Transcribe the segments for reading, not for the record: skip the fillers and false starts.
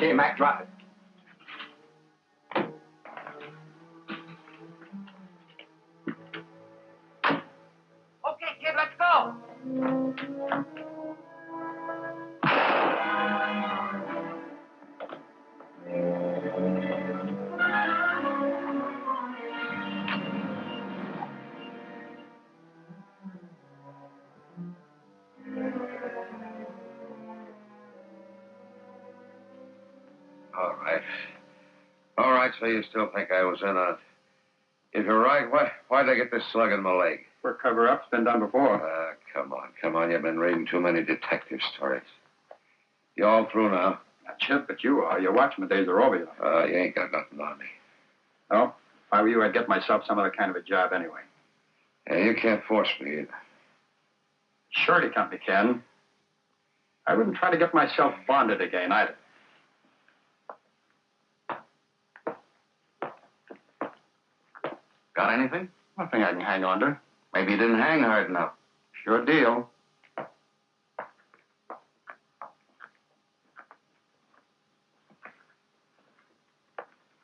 Okay, Mac, drop it. Okay, kid, let's go. All right, so you still think I was in on it. If you're right, why'd I get this slug in my leg? For cover-up, it's been done before. Come on. You've been reading too many detective stories. You all through now? Not yet, but you are. Your watchman days are over you. You ain't got nothing on me. No? If I were you, I'd get myself some other kind of a job anyway. Yeah, you can't force me either. Surety company can. I wouldn't try to get myself bonded again, either. Got anything? Nothing I can hang on to. Maybe you didn't hang hard enough. Sure deal. Good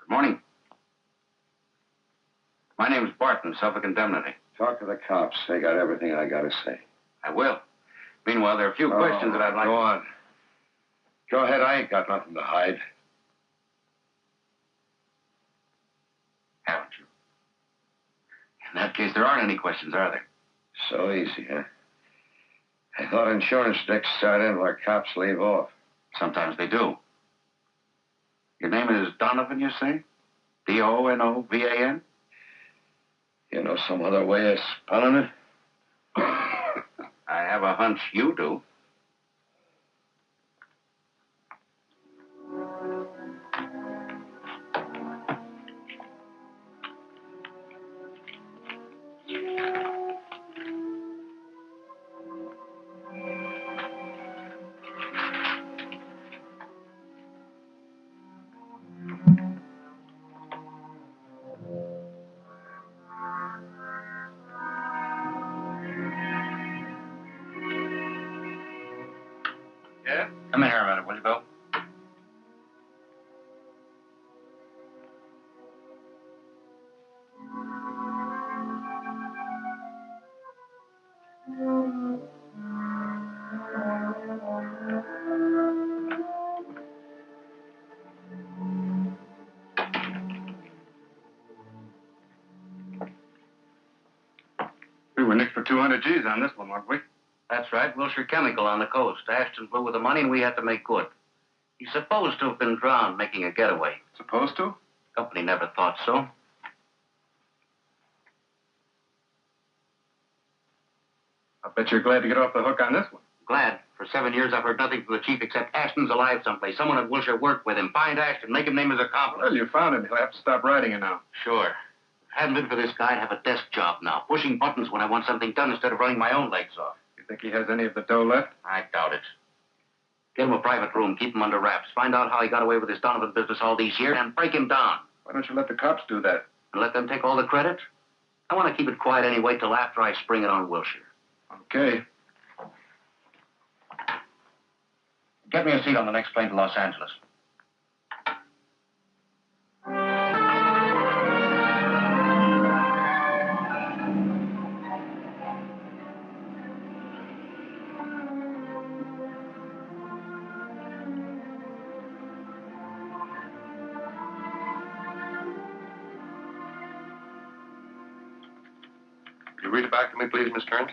morning. My name's Barton, Suffolk Indemnity. Talk to the cops. They got everything I got to say. I will. Meanwhile, there are a few questions that I'd like... Go on. Go ahead. I ain't got nothing to hide. Haven't you? In that case, there aren't any questions, are there? So easy, huh? I thought insurance decks start in where cops leave off. Sometimes they do. Your name is Donovan, you say? D-O-N-O-V-A-N? You know some other way of spelling it? I have a hunch you do. Yeah? Come in here a minute, will you, Bill? We were nicked for 200 G's on this one, weren't we? That's right. Wilshire Chemical on the coast. Ashton flew with the money, and we had to make good. He's supposed to have been drowned making a getaway. Supposed to? Company never thought so. I bet you're glad to get off the hook on this one. Glad. For 7 years, I've heard nothing from the chief except Ashton's alive someplace. Someone at Wilshire worked with him. Find Ashton. Make him name his accomplice. Well, you found him. He'll have to stop writing it now. Sure. Hadn't been for this guy, I'd have a desk job now, pushing buttons when I want something done instead of running my own legs off. You think he has any of the dough left? I doubt it. Get him a private room, keep him under wraps, find out how he got away with his Donovan business all these years, and break him down. Why don't you let the cops do that? And let them take all the credit? I want to keep it quiet anyway till after I spring it on Wilshire. Okay. Get me a seat on the next plane to Los Angeles. Could you read it back to me, please, Miss Kearns?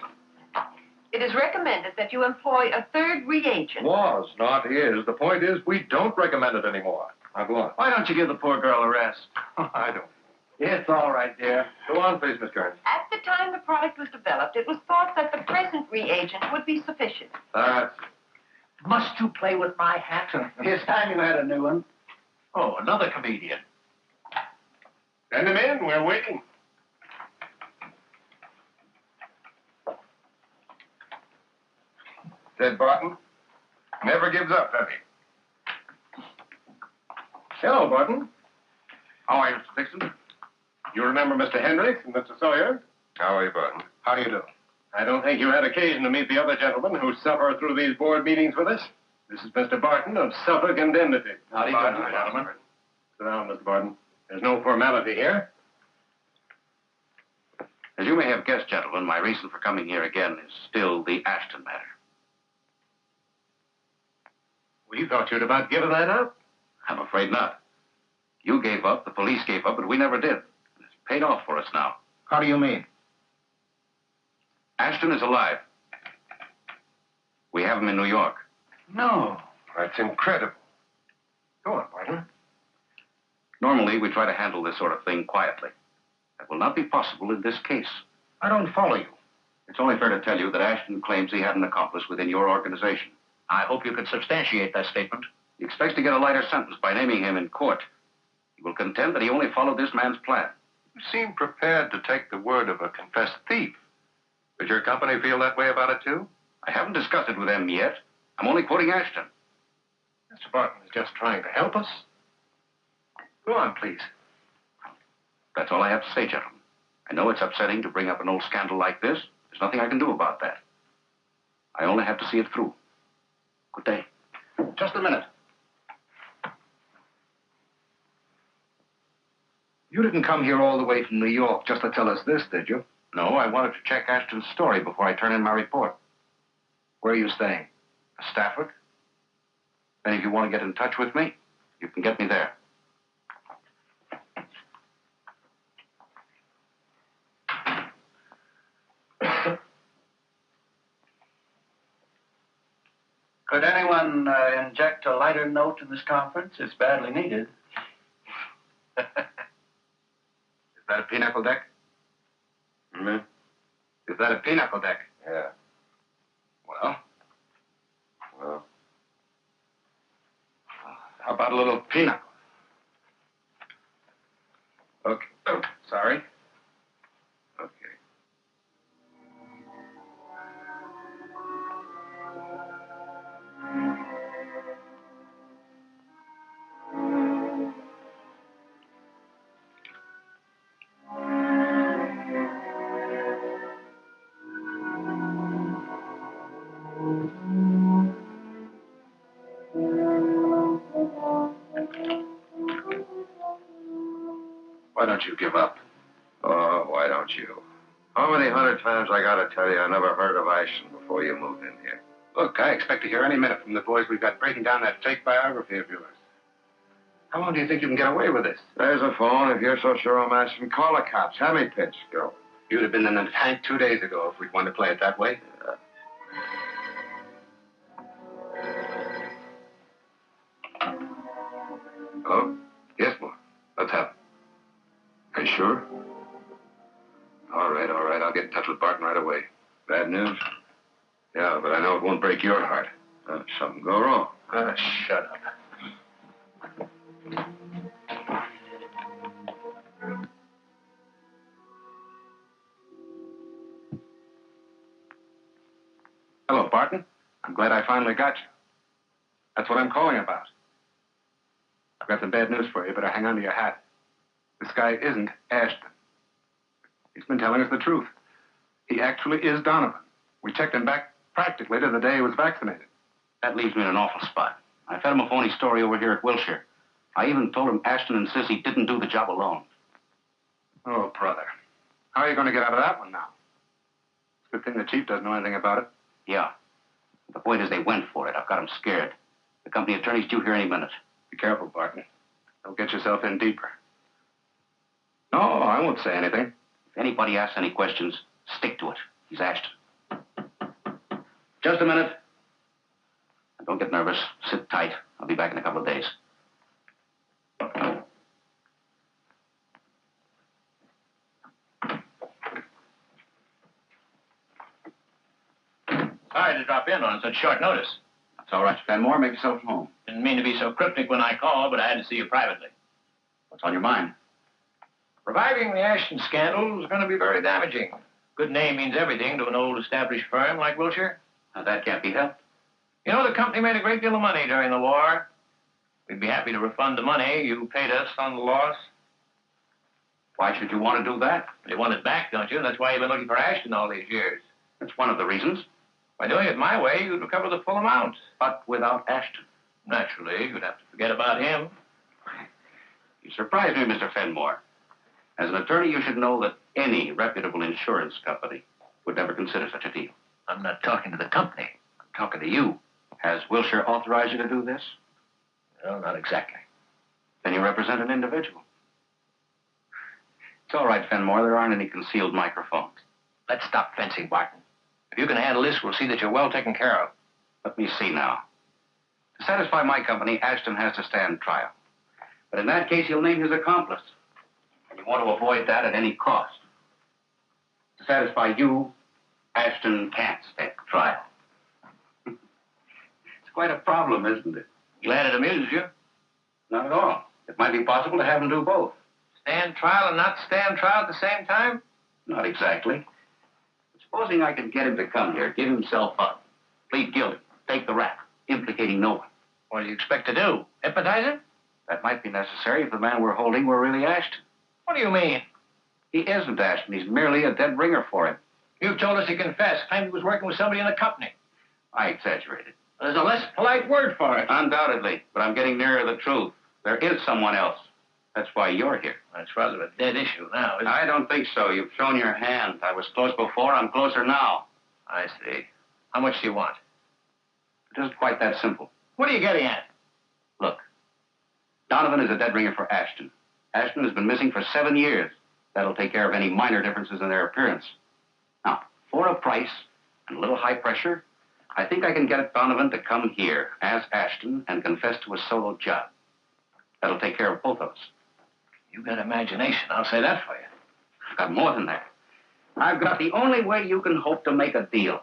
It is recommended that you employ a third reagent. Was, not is. The point is, we don't recommend it anymore. Now, go on. Why don't you give the poor girl a rest? I don't. It's all right, dear. Go on, please, Miss Kearns. At the time the product was developed, it was thought that the present reagent would be sufficient. Must you play with my hat? It's time you had a new one. Oh, another comedian. Send him in. We're waiting. Said Barton. Never gives up, does he? Hello, Barton. How are you, Mr. Dixon? You remember Mr. Hendricks and Mr. Sawyer? How are you, Barton? How do you do? I don't think you had occasion to meet the other gentlemen who suffer through these board meetings with us. This is Mr. Barton of Suffolk Indemnity. How do you do, gentlemen? Sit down, Mr. Barton. There's no formality here. As you may have guessed, gentlemen, my reason for coming here again is still the Ashton matter. We thought you'd about given that up. I'm afraid not. You gave up, the police gave up, but we never did. It's paid off for us now. How do you mean? Ashton is alive. We have him in New York. No. That's incredible. Go on, Barton. Normally, we try to handle this sort of thing quietly. That will not be possible in this case. I don't follow you. It's only fair to tell you that Ashton claims he had an accomplice within your organization. I hope you could substantiate that statement. He expects to get a lighter sentence by naming him in court. He will contend that he only followed this man's plan. You seem prepared to take the word of a confessed thief. Does your company feel that way about it, too? I haven't discussed it with them yet. I'm only quoting Ashton. Mr. Barton is just trying to help us. Go on, please. That's all I have to say, gentlemen. I know it's upsetting to bring up an old scandal like this. There's nothing I can do about that. I only have to see it through. Good day. Just a minute. You didn't come here all the way from New York just to tell us this, did you? No, I wanted to check Ashton's story before I turn in my report. Where are you staying? Stafford? And if you want to get in touch with me, you can get me there. Could anyone inject a lighter note in this conference? It's badly needed. Is that a pinochle deck? Hmm? Is that a pinochle deck? Yeah. Well, Well, how about a little pinochle? okay. Oh, sorry. Okay. Why don't you give up? Oh, why don't you? How many hundred times I gotta tell you I never heard of Ashton before you moved in here? Look, I expect to hear any minute from the boys we've got breaking down that fake biography of yours. How long do you think you can get away with this? There's a phone. If you're so sure I'm Ashton, call the cops. Have me pitch. Go. You'd have been in the tank 2 days ago if we'd wanted to play it that way. Hello? Yes, boy. Let's have it. Are you sure? All right. I'll get in touch with Barton right away. Bad news? Yeah, but I know it won't break your heart. Something go wrong. Shut up. Hello, Barton. I'm glad I finally got you. That's what I'm calling about. I've got some bad news for you. You better hang on to your hat. This guy isn't Ashton. He's been telling us the truth. He actually is Donovan. We checked him back practically to the day he was vaccinated. That leaves me in an awful spot. I fed him a phony story over here at Wilshire. I even told him Ashton and Sissy didn't do the job alone. Oh, brother. How are you going to get out of that one now? It's a good thing the chief doesn't know anything about it. Yeah. The point is they went for it. I've got them scared. The company attorney's due here any minute. Be careful, Barton. Don't get yourself in deeper. No, I won't say anything. If anybody asks any questions, stick to it. He's Ashton. Just a minute. Don't get nervous. Sit tight. I'll be back in a couple of days. Sorry to drop in on such short notice. That's all right, Fenmore. Make yourself at home. Didn't mean to be so cryptic when I called, but I had to see you privately. What's on your mind? Reviving the Ashton scandal is going to be very damaging. Good name means everything to an old established firm like Wilshire. Now, that can't be helped. You know, the company made a great deal of money during the war. We'd be happy to refund the money you paid us on the loss. Why should you want to do that? You want it back, don't you? That's why you've been looking for Ashton all these years. That's one of the reasons. By doing it my way, you'd recover the full amount. But without Ashton. Naturally, you'd have to forget about him. You surprise me, Mr. Fenmore. As an attorney, you should know that any reputable insurance company would never consider such a deal. I'm not talking to the company. I'm talking to you. Has Wilshire authorized you to do this? Well, not exactly. Then you represent an individual. It's all right, Fenmore. There aren't any concealed microphones. Let's stop fencing, Barton. If you can handle this, we'll see that you're well taken care of. Let me see now. To satisfy my company, Ashton has to stand trial. But in that case, he'll name his accomplice. And you want to avoid that at any cost. To satisfy you, Ashton can't stand trial. It's quite a problem, isn't it? Glad it amuses you. Not at all. It might be possible to have him do both. Stand trial and not stand trial at the same time? Not exactly. Supposing I could get him to come here, give himself up, plead guilty, take the rap, implicating no one. What do you expect to do? Hypnotize him? That might be necessary if the man we're holding were really Ashton. What do you mean? He isn't Ashton. He's merely a dead ringer for him. You've told us he confessed, claimed he was working with somebody in the company. I exaggerated. There's a less polite word for it. Undoubtedly, but I'm getting nearer the truth. There is someone else. That's why you're here. That's rather a dead issue now, isn't it? I don't think so. You've shown your hand. I was close before. I'm closer now. I see. How much do you want? It isn't quite that simple. What are you getting at? Look, Donovan is a dead ringer for Ashton. Ashton has been missing for 7 years. That'll take care of any minor differences in their appearance. Now, for a price and a little high pressure, I think I can get Donovan to come here as Ashton and confess to a solo job. That'll take care of both of us. You've got imagination, I'll say that for you. I've got more than that. I've got the only way you can hope to make a deal.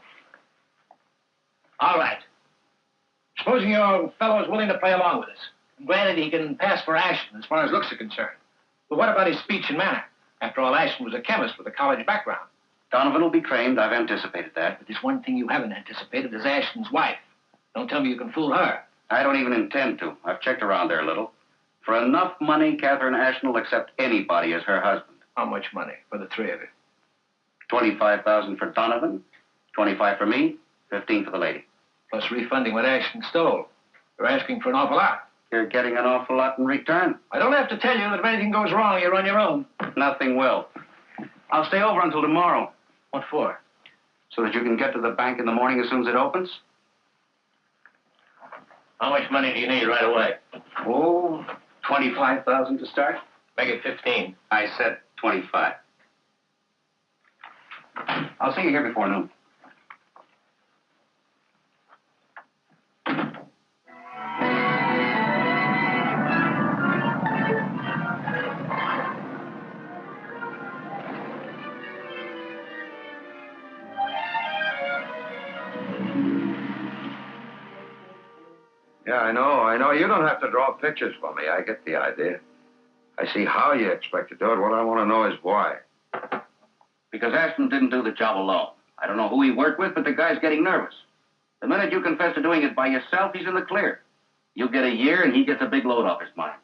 All right. Supposing your fellow is willing to play along with us. Granted, he can pass for Ashton as far as looks are concerned. But what about his speech and manner? After all, Ashton was a chemist with a college background. Donovan will be trained. I've anticipated that. But there's one thing you haven't anticipated is Ashton's wife. Don't tell me you can fool her. I don't even intend to. I've checked around there a little. For enough money, Catherine Ashton will accept anybody as her husband. How much money for the three of you? $25,000 for Donovan, $25,000 for me, $15,000 for the lady. Plus refunding what Ashton stole. You're asking for an awful lot. You're getting an awful lot in return. I don't have to tell you that if anything goes wrong, you're on your own. Nothing will. I'll stay over until tomorrow. What for? So that you can get to the bank in the morning as soon as it opens? How much money do you need right away? Oh, $25,000 to start. Make it 15. I said 25. I'll see you here before noon. Yeah, I know. You don't have to draw pictures for me. I get the idea. I see how you expect to do it. What I want to know is why. Because Ashton didn't do the job alone. I don't know who he worked with, but the guy's getting nervous. The minute you confess to doing it by yourself, he's in the clear. You get a year, and he gets a big load off his mind.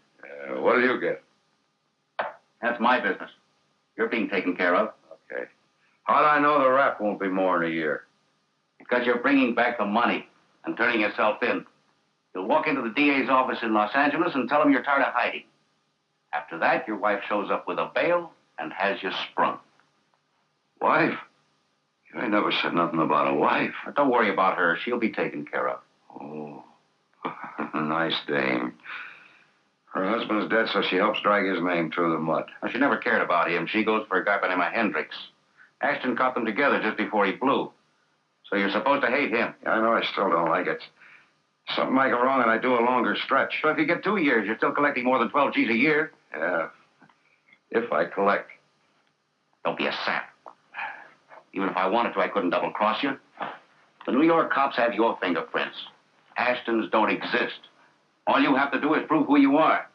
What do you get? That's my business. You're being taken care of. Okay. How'd I know the rap won't be more than a year? Because you're bringing back the money and turning yourself in. You'll walk into the DA's office in Los Angeles and tell him you're tired of hiding. After that, your wife shows up with a bail and has you sprung. Wife? You ain't never said nothing about a wife. But don't worry about her. She'll be taken care of. Oh, nice dame. Her husband's dead, so she helps drag his name through the mud. Well, she never cared about him. She goes for a guy by the name of Hendricks. Ashton caught them together just before he blew. So you're supposed to hate him. Yeah, I know. I still don't like it. Something might go wrong and I do a longer stretch. So if you get 2 years, you're still collecting more than 12 G's a year. Yeah, if I collect. Don't be a sap. Even if I wanted to, I couldn't double-cross you. The New York cops have your fingerprints. Ashton's don't exist. All you have to do is prove who you are.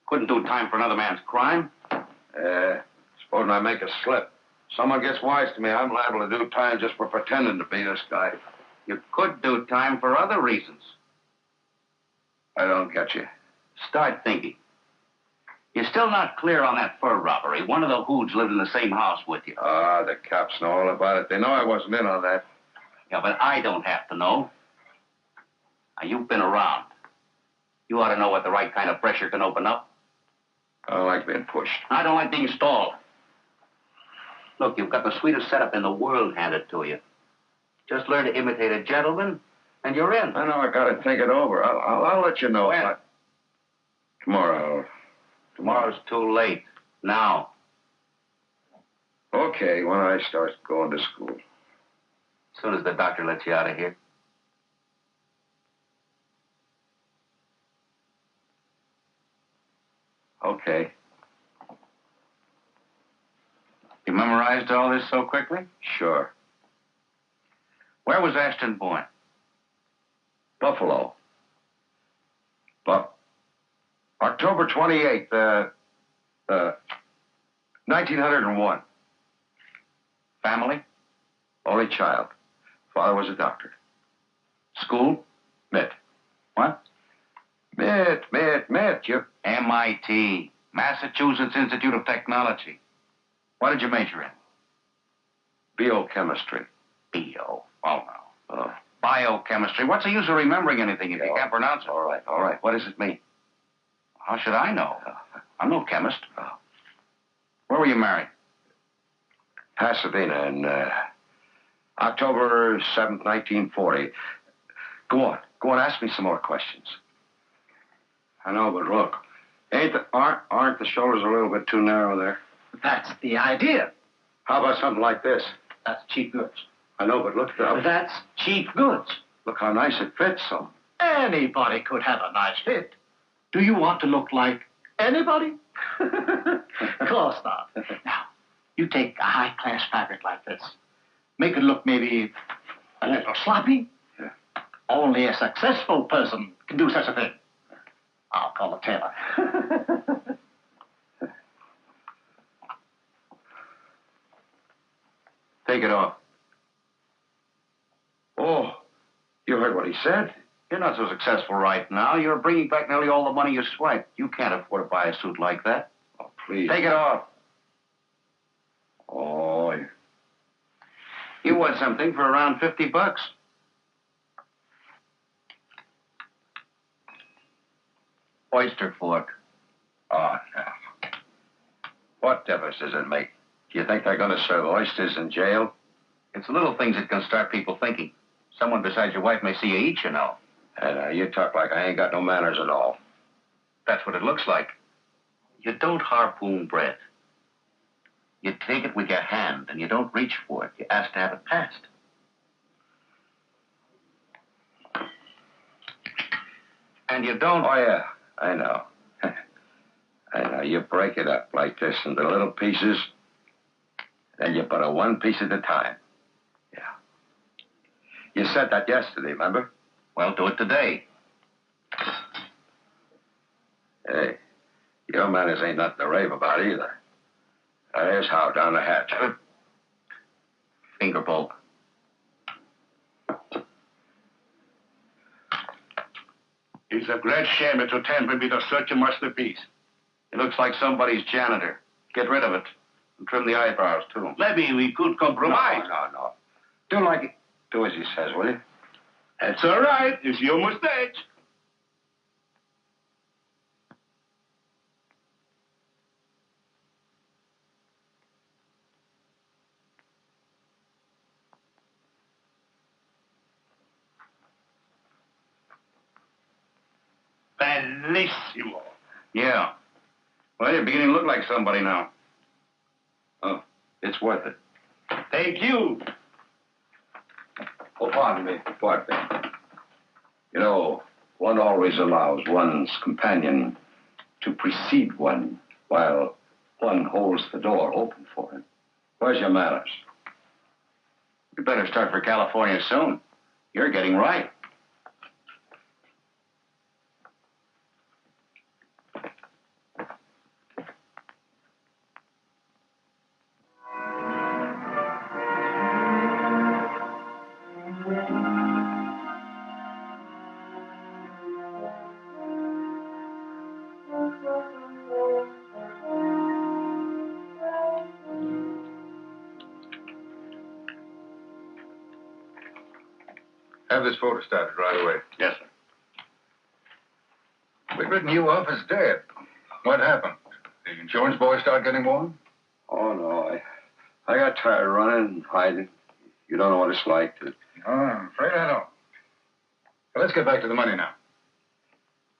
Couldn't do time for another man's crime. Supposing I make a slip. Someone gets wise to me, I'm liable to do time just for pretending to be this guy. You could do time for other reasons. I don't get you. Start thinking. You're still not clear on that fur robbery. One of the hoods lived in the same house with you. Ah, the cops know all about it. They know I wasn't in on that. Yeah, but I don't have to know. Now, you've been around. You ought to know what the right kind of pressure can open up. I don't like being pushed. I don't like being stalled. Look, you've got the sweetest setup in the world handed to you. Just learn to imitate a gentleman, and you're in. I know I gotta think it over. I'll let you know. When? Tomorrow. Tomorrow's too late. Now. Okay, when I start going to school. As soon as the doctor lets you out of here. Okay. You memorized all this so quickly? Sure. Where was Ashton born? Buffalo. October 28th, 1901. Family? Only child. Father was a doctor. School? Mitt. What? Mitt. You... MIT. Massachusetts Institute of Technology. What did you major in? Biochemistry. Bio. Oh, no. Oh. Biochemistry. What's the use of remembering anything if you can't pronounce it? All right. What does it mean? How should I know? I'm no chemist. Where were you married? Pasadena in October 7th, 1940. Go on, ask me some more questions. I know, but look, aren't the shoulders a little bit too narrow there? That's the idea. How about something like this? That's cheap goods. I know, but look now. That's cheap goods. Look how nice it fits, so. Anybody could have a nice fit. Do you want to look like anybody? Of course not. Now, you take a high-class fabric like this. Make it look maybe a little sloppy. Yeah. Only a successful person can do such a thing. I'll call a tailor. Take it off. Oh, you heard what he said? You're not so successful right now. You're bringing back nearly all the money you swiped. You can't afford to buy a suit like that. Oh, please. Take it off. Oh, You want something for around $50. Oyster fork. Oh, no. What difference does it make? Do you think they're going to serve oysters in jail? It's the little things that can start people thinking. Someone besides your wife may see you eat, you know. And you talk like I ain't got no manners at all. That's what it looks like. You don't harpoon bread. You take it with your hand, and you don't reach for it. You ask to have it passed. And you don't... Oh, yeah, I know. I know. You break it up like this into little pieces, then you put it one piece at a time. Yeah. You said that yesterday, remember? Well, do it today. Hey, your manners ain't nothing to rave about either. There's how, down the hatch. Finger bolt. It's a great shame to tamper with such a masterpiece. It looks like somebody's janitor. Get rid of it. And trim the eyebrows, too. Maybe we could compromise. No. Do as he says, will you? That's all right. It's your mistake. Bellissimo. Yeah. Well, you're beginning to look like somebody now. Oh, it's worth it. Thank you. Oh, pardon me. You know, one always allows one's companion to precede one while one holds the door open for him. Where's your manners? You better start for California soon. You're getting right. Have this photo started right away. Yes, sir. We've written you off as dead. What happened? The insurance boys start getting warm? Oh, no. I got tired of running and hiding. You don't know what it's like to... No, I'm afraid I don't. Well, let's get back to the money now.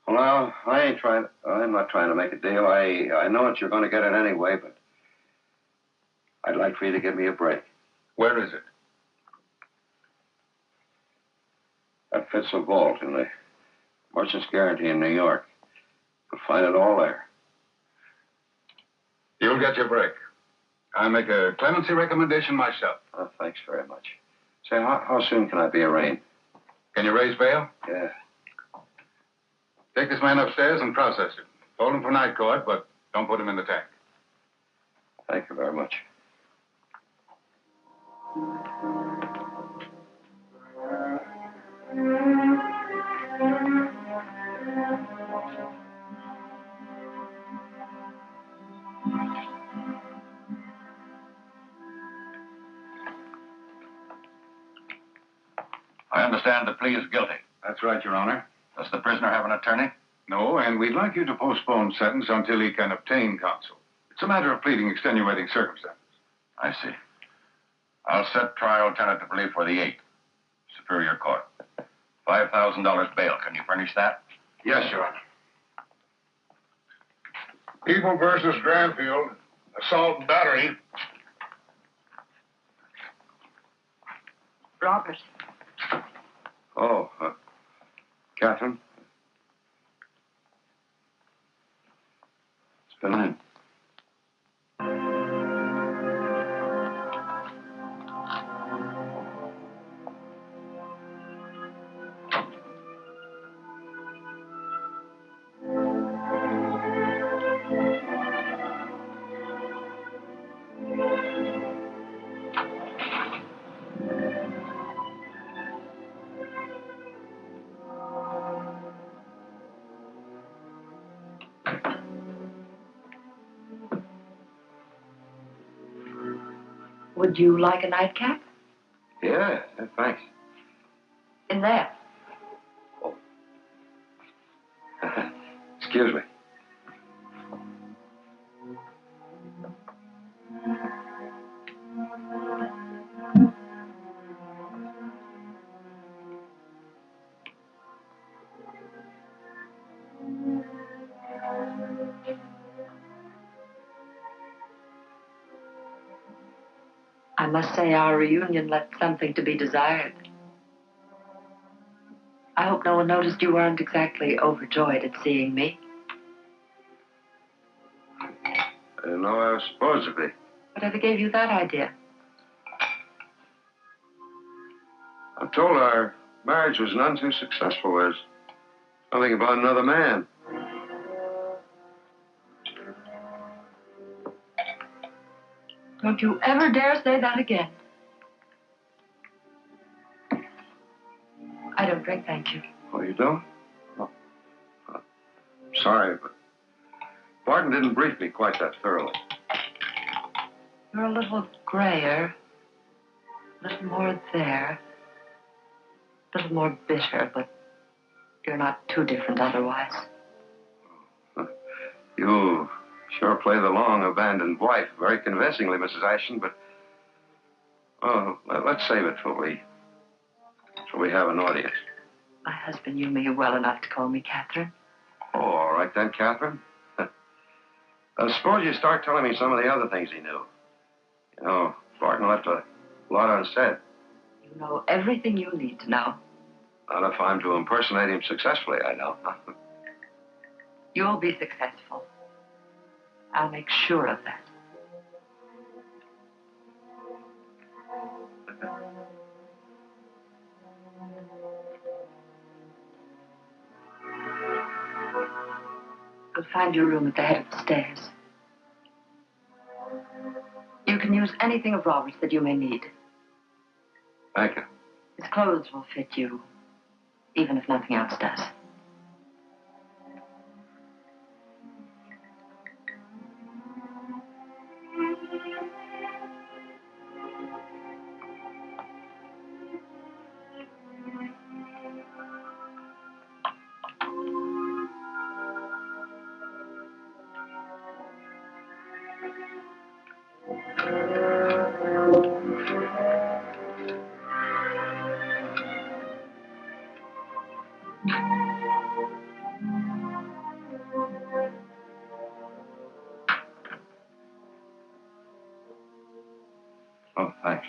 Well, I'm not trying to make a deal. I know that you're going to get it anyway, but I'd like for you to give me a break. Where is it? That fits a vault in the Merchant's Guarantee in New York. You'll find it all there. You'll get your break. I'll make a clemency recommendation myself. Oh, thanks very much. Say, how soon can I be arraigned? Can you raise bail? Yeah. Take this man upstairs and process him. Hold him for night court, but don't put him in the tank. Thank you very much. I understand the plea is guilty. That's right, Your Honor. Does the prisoner have an attorney? No, and we'd like you to postpone sentence until he can obtain counsel. It's a matter of pleading extenuating circumstances. I see. I'll set trial tentatively for the 8th. Superior Court. $5,000 bail. Can you furnish that? Yes, Your Honor. People versus Granfield. Assault and battery. Robert. Oh, Catherine? It's been in. Would you like a nightcap? Yeah, thanks. In there. Oh. Excuse me. I must say our reunion left something to be desired. I hope no one noticed you weren't exactly overjoyed at seeing me. I didn't know I was supposed to be. Whatever gave you that idea? I'm told our marriage was none too successful. There's something about another man. Don't you ever dare say that again. I don't drink, thank you. Oh, you don't? Oh. Sorry, but Barton didn't brief me quite that thoroughly. You're a little grayer, a little more there, a little more bitter, but you're not too different otherwise. You sure play the long abandoned wife very convincingly, Mrs. Ashton, but let's save it till we have an audience. My husband knew me well enough to call me Catherine. Oh, all right then, Catherine. Suppose you start telling me some of the other things he knew. You know, Barton left a lot unsaid. You know everything you need to know. Not if I'm to impersonate him successfully, I know. You'll be successful. I'll make sure of that. You'll find your room at the head of the stairs. You can use anything of Robert's that you may need. Thank you. His clothes will fit you, even if nothing else does. Oh, thanks.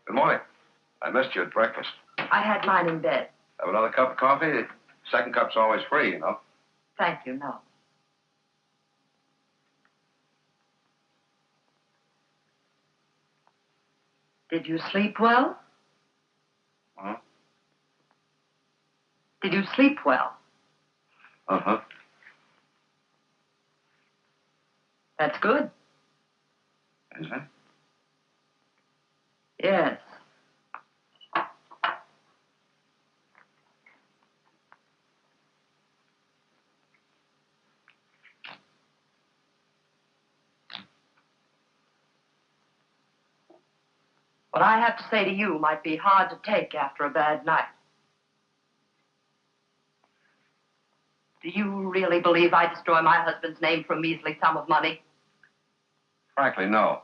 Good morning. I missed you at breakfast. I had mine in bed. Have another cup of coffee? The second cup's always free, you know. Thank you, no. Did you sleep well? Huh? Did you sleep well? Uh-huh. That's good. Is it? Yes. What I have to say to you might be hard to take after a bad night. Do you really believe I destroy my husband's name for a measly sum of money? Frankly, no.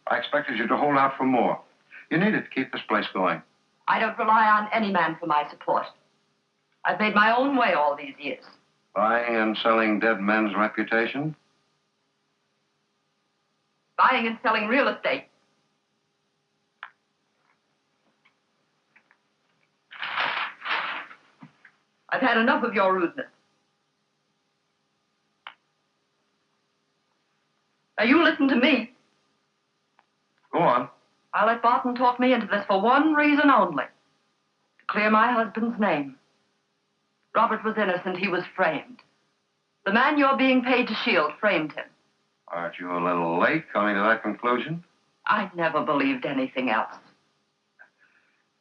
I expected you to hold out for more. You need it to keep this place going. I don't rely on any man for my support. I've made my own way all these years. Buying and selling dead men's reputation? Buying and selling real estate. I've had enough of your rudeness. Now, you listen to me. Go on. I let Barton talk me into this for one reason only. To clear my husband's name. Robert was innocent. He was framed. The man you're being paid to shield framed him. Aren't you a little late coming to that conclusion? I never believed anything else.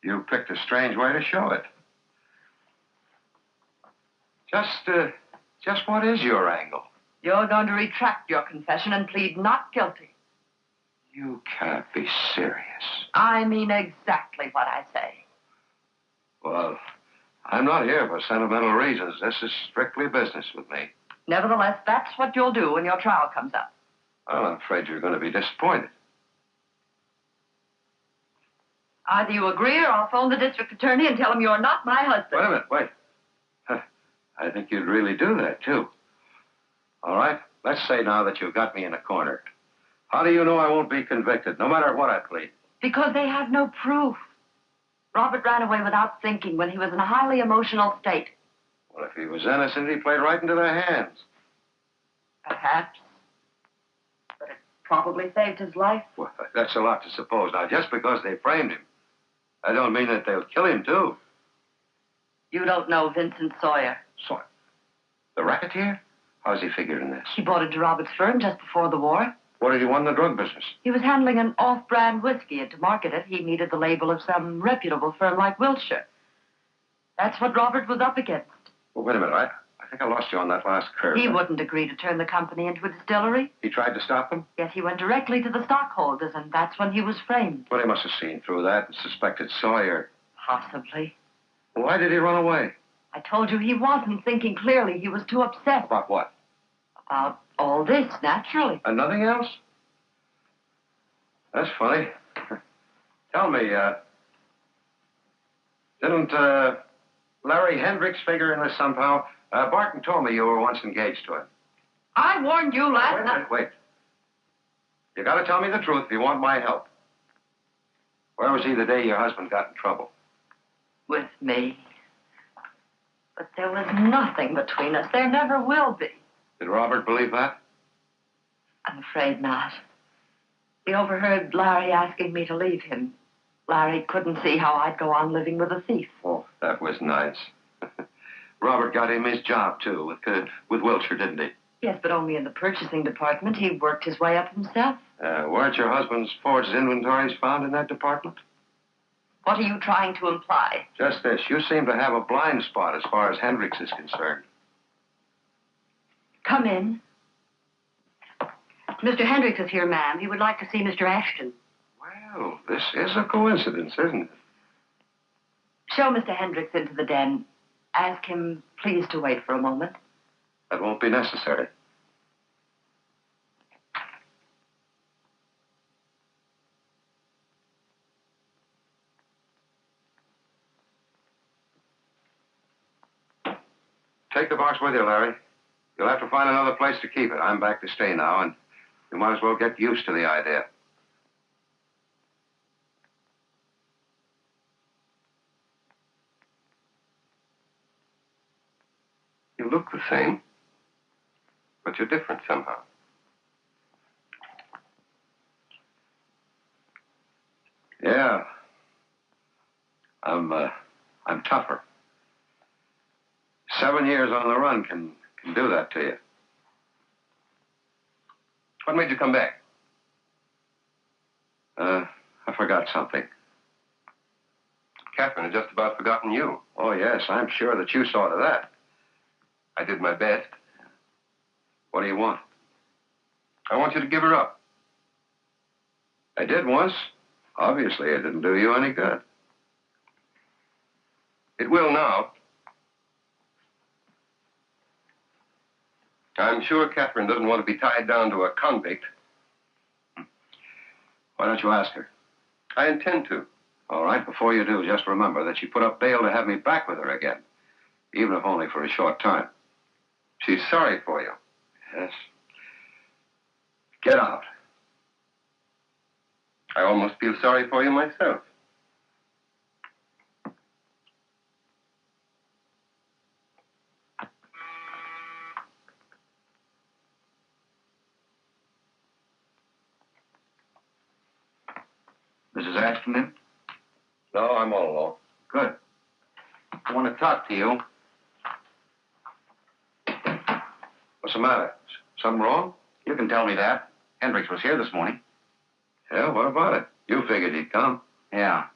You picked a strange way to show it. Just what is your angle? You're going to retract your confession and plead not guilty. You can't be serious. I mean exactly what I say. Well, I'm not here for sentimental reasons. This is strictly business with me. Nevertheless, that's what you'll do when your trial comes up. Well, I'm afraid you're going to be disappointed. Either you agree or I'll phone the district attorney and tell him you're not my husband. Wait a minute, wait. I think you'd really do that, too. All right, let's say now that you've got me in a corner. How do you know I won't be convicted, no matter what I plead? Because they have no proof. Robert ran away without thinking when he was in a highly emotional state. Well, if he was innocent, he played right into their hands. Perhaps. But it probably saved his life. Well, that's a lot to suppose. Now, just because they framed him, I don't mean that they'll kill him, too. You don't know Vincent Sawyer. Sawyer? The racketeer? How's he figured in this? He bought into Robert's firm just before the war. What did he want in the drug business? He was handling an off-brand whiskey, and to market it, he needed the label of some reputable firm like Wilshire. That's what Robert was up against. Well, wait a minute. I think I lost you on that last curve. He wouldn't agree to turn the company into a distillery. He tried to stop them? Yes, he went directly to the stockholders, and that's when he was framed. Well, he must have seen through that and suspected Sawyer. Possibly. Why did he run away? I told you he wasn't thinking clearly. He was too upset. About what? About all this, naturally. And nothing else? That's funny. Tell me, didn't Larry Hendricks figure in this somehow? Barton told me you were once engaged to him. I warned you last night. Wait. You got to tell me the truth if you want my help. Where was he the day your husband got in trouble? With me. But there was nothing between us. There never will be. Did Robert believe that? I'm afraid not. He overheard Larry asking me to leave him. Larry couldn't see how I'd go on living with a thief. Oh, that was nice. Robert got him his job, too, with Wilshire, didn't he? Yes, but only in the purchasing department. He worked his way up himself. Weren't your husband's forged inventories found in that department? What are you trying to imply? Just this. You seem to have a blind spot as far as Hendricks is concerned. Come in. Mr. Hendricks is here, ma'am. He would like to see Mr. Ashton. Well, this is a coincidence, isn't it? Show Mr. Hendricks into the den. Ask him, please, to wait for a moment. That won't be necessary. Take the box with you, Larry. You'll have to find another place to keep it. I'm back to stay now, and you might as well get used to the idea. You look the same, but you're different somehow. Yeah. I'm tougher. 7 years on the run can do that to you. What made you come back? I forgot something. Catherine had just about forgotten you. Oh, yes, I'm sure that you saw to that. I did my best. What do you want? I want you to give her up. I did once. Obviously, it didn't do you any good. It will now. I'm sure Catherine doesn't want to be tied down to a convict. Why don't you ask her? I intend to. All right, before you do, just remember that she put up bail to have me back with her again, even if only for a short time. She's sorry for you. Yes. Get out. I almost feel sorry for you myself. Mrs. Ashton in? No, I'm all alone. Good. I want to talk to you. What's the matter? Something wrong? You can tell me that. Hendricks was here this morning. Yeah, what about it? You figured he'd come. Yeah.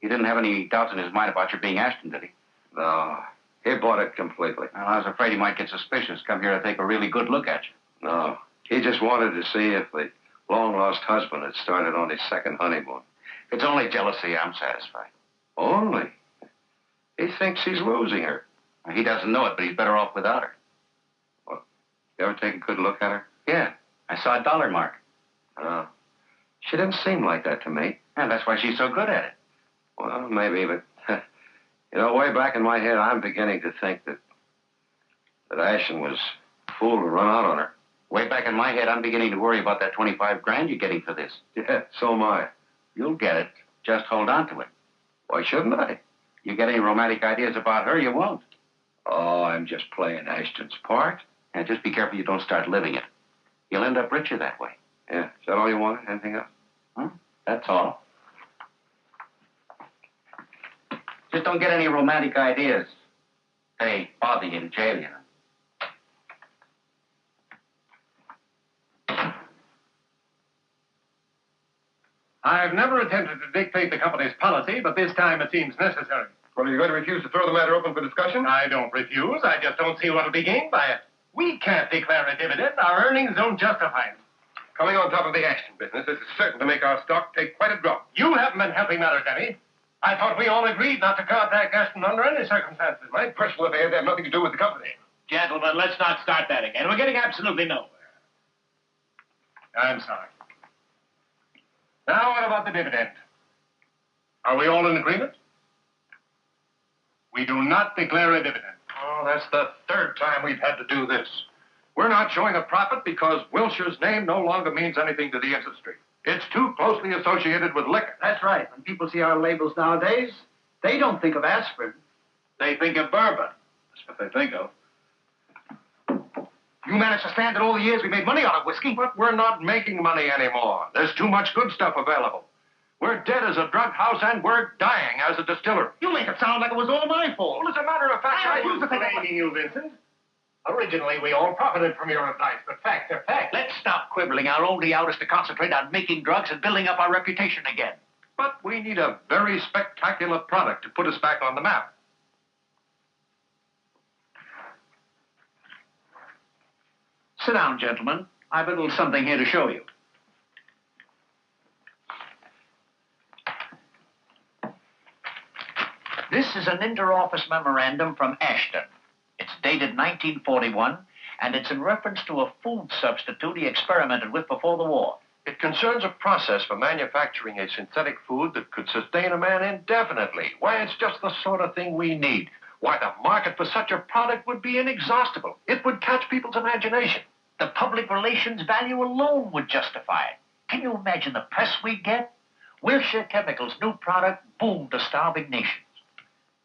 He didn't have any doubts in his mind about your being Ashton, did he? No, he bought it completely. Well, I was afraid he might get suspicious, come here to take a really good look at you. No, he just wanted to see if the long-lost husband had started on his second honeymoon. If it's only jealousy, I'm satisfied. Only? He thinks he's losing her. He doesn't know it, but he's better off without her. What? You ever take a good look at her? Yeah, I saw a dollar mark. She didn't seem like that to me. And that's why she's so good at it. Well, maybe, but, way back in my head, I'm beginning to think that Ashton was a fool to run out on her. Way back in my head, I'm beginning to worry about that 25 grand you're getting for this. Yeah, so am I. You'll get it. Just hold on to it. Why shouldn't I? You get any romantic ideas about her, you won't. Oh, I'm just playing Ashton's part. And just be careful you don't start living it. You'll end up richer that way. Yeah, is that all you wanted? Anything else? Huh? That's all. Just don't get any romantic ideas. They bother you in jail, you know. I've never attempted to dictate the company's policy, but this time it seems necessary. Well, are you going to refuse to throw the matter open for discussion? I don't refuse. I just don't see what'll be gained by it. We can't declare a dividend. Our earnings don't justify it. Coming on top of the Ashton business, this is certain to make our stock take quite a drop. You haven't been helping matters any. I thought we all agreed not to contact Ashton under any circumstances. My personal affairs have nothing to do with the company. Gentlemen, let's not start that again. We're getting absolutely nowhere. I'm sorry. Now, what about the dividend? Are we all in agreement? We do not declare a dividend. Oh, that's the third time we've had to do this. We're not showing a profit because Wilshire's name no longer means anything to the industry. It's too closely associated with liquor. That's right. When people see our labels nowadays, they don't think of aspirin. They think of bourbon. That's what they think of. You managed to stand it all the years we made money out of whiskey. But we're not making money anymore. There's too much good stuff available. We're dead as a drug house and we're dying as a distillery. You make it sound like it was all my fault. Well, as a matter of fact, I used to think... blaming you, Vincent. Originally, we all profited from your advice, but facts are facts. Let's stop quibbling. Our only out is to concentrate on making drugs and building up our reputation again. But we need a very spectacular product to put us back on the map. Sit down, gentlemen. I've a little something here to show you. This is an inter-office memorandum from Ashton. It's dated 1941, and it's in reference to a food substitute he experimented with before the war. It concerns a process for manufacturing a synthetic food that could sustain a man indefinitely. Why, it's just the sort of thing we need. Why, the market for such a product would be inexhaustible. It would catch people's imagination. The public relations value alone would justify it. Can you imagine the press we get? Wilshire Chemicals' new product boomed to starving nations.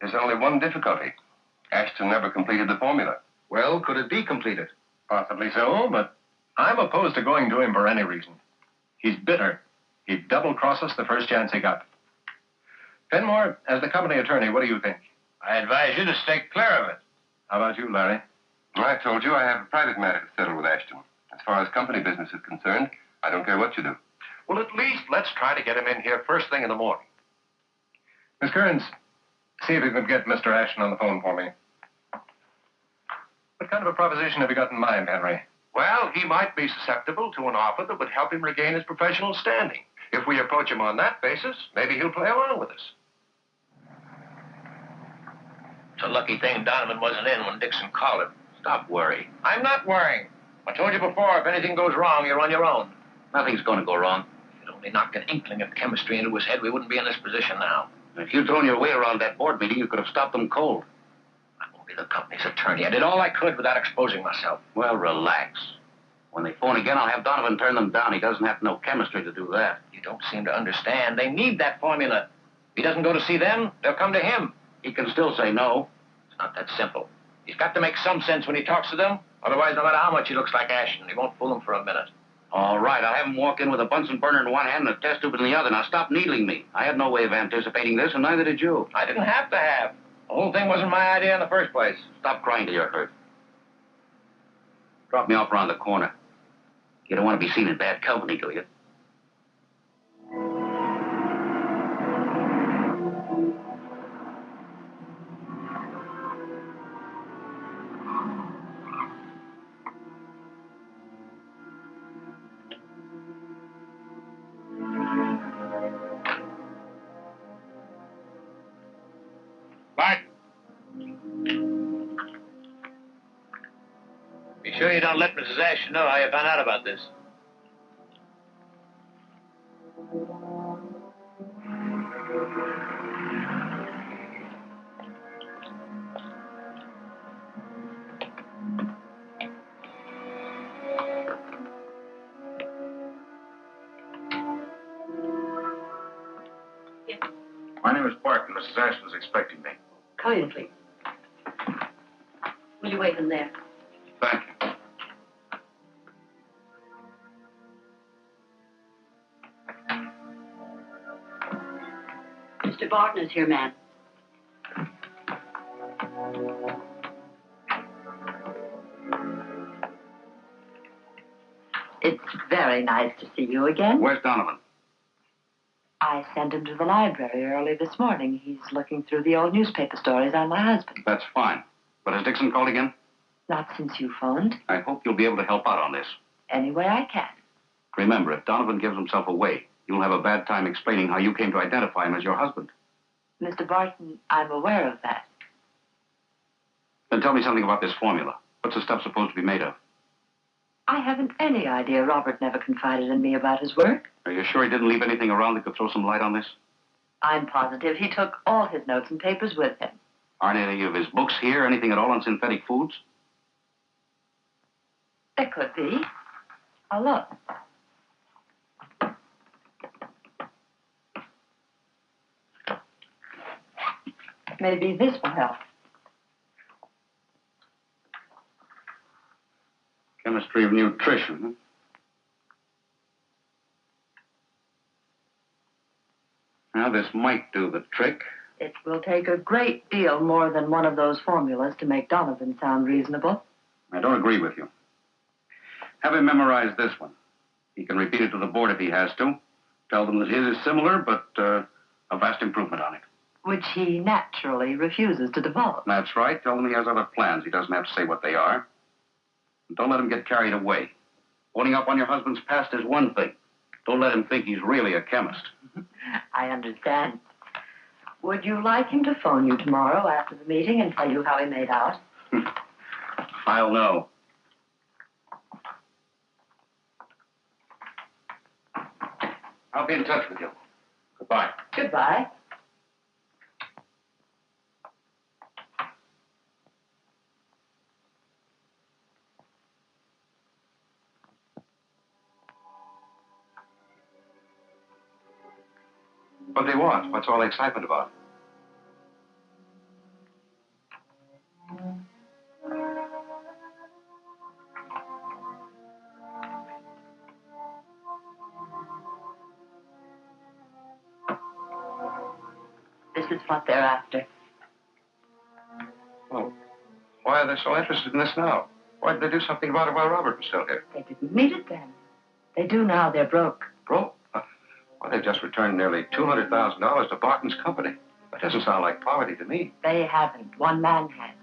There's only one difficulty. Ashton never completed the formula. Well, could it be completed? Possibly so, but I'm opposed to going to him for any reason. He's bitter. He'd double-cross us the first chance he got. Fenmore, as the company attorney, what do you think? I advise you to stay clear of it. How about you, Larry? Well, I told you I have a private matter to settle with Ashton. As far as company business is concerned, I don't care what you do. Well, at least let's try to get him in here first thing in the morning. Miss Kearns, see if you could get Mr. Ashton on the phone for me. What kind of a proposition have you got in mind, Henry? Well, he might be susceptible to an offer that would help him regain his professional standing. If we approach him on that basis, maybe he'll play along with us. It's a lucky thing Donovan wasn't in when Dixon called him. Stop worrying. I'm not worrying. I told you before, if anything goes wrong, you're on your own. Nothing's going to go wrong. If you'd only knocked an inkling of chemistry into his head, we wouldn't be in this position now. If you'd thrown your way around that board meeting, you could have stopped them cold. I won't be the company's attorney. I did all I could without exposing myself. Well, relax. When they phone again, I'll have Donovan turn them down. He doesn't have to know chemistry to do that. You don't seem to understand. They need that formula. If he doesn't go to see them, they'll come to him. He can still say no. It's not that simple. He's got to make some sense when he talks to them. Otherwise, no matter how much he looks like Ashton, he won't fool them for a minute. All right, I'll have him walk in with a Bunsen burner in one hand and a test tube in the other. Now, stop needling me. I had no way of anticipating this, and neither did you. I didn't have to have. The whole thing wasn't my idea in the first place. Stop crying till you're hurt. Drop me off around the corner. You don't want to be seen in bad company, do you? Be sure you don't let Mrs. Ashton know how you found out about this. My name is Barton. Mrs. Ashton's expecting me. Come in, please. Will you wait in there? Thank you. Mr. Barton is here, ma'am. It's very nice to see you again. Where's Donovan? I sent him to the library early this morning. He's looking through the old newspaper stories on my husband. That's fine. But has Dixon called again? Not since you phoned. I hope you'll be able to help out on this. Any way I can. Remember, if Donovan gives himself away, you'll have a bad time explaining how you came to identify him as your husband. Mr. Barton, I'm aware of that. Then tell me something about this formula. What's the stuff supposed to be made of? I haven't any idea. Robert never confided in me about his work. Are you sure he didn't leave anything around that could throw some light on this? I'm positive he took all his notes and papers with him. Aren't any of his books here? Anything at all on synthetic foods? There could be. I'll look. Maybe this will help. Chemistry of nutrition, huh? Now, this might do the trick. It will take a great deal more than one of those formulas to make Donovan sound reasonable. I don't agree with you. Have him memorize this one. He can repeat it to the board if he has to Tell them that his is similar, but a vast improvement on it. Which he naturally refuses to develop. That's right. Tell them he has other plans. He doesn't have to say what they are. And don't let him get carried away. Owning up on your husband's past is one thing. Don't let him think he's really a chemist. I understand. Would you like him to phone you tomorrow after the meeting and tell you how he made out? I'll know. I'll be in touch with you. Goodbye. Goodbye. What do they want? What's all the excitement about? This is what they're after. Oh. Why are they so interested in this now? Why did they do something about it while Robert was still here? They didn't need it then. They do now. They're broke. Broke? Well, they've just returned nearly $200,000 to Barton's company. That doesn't sound like poverty to me. They haven't. One man has.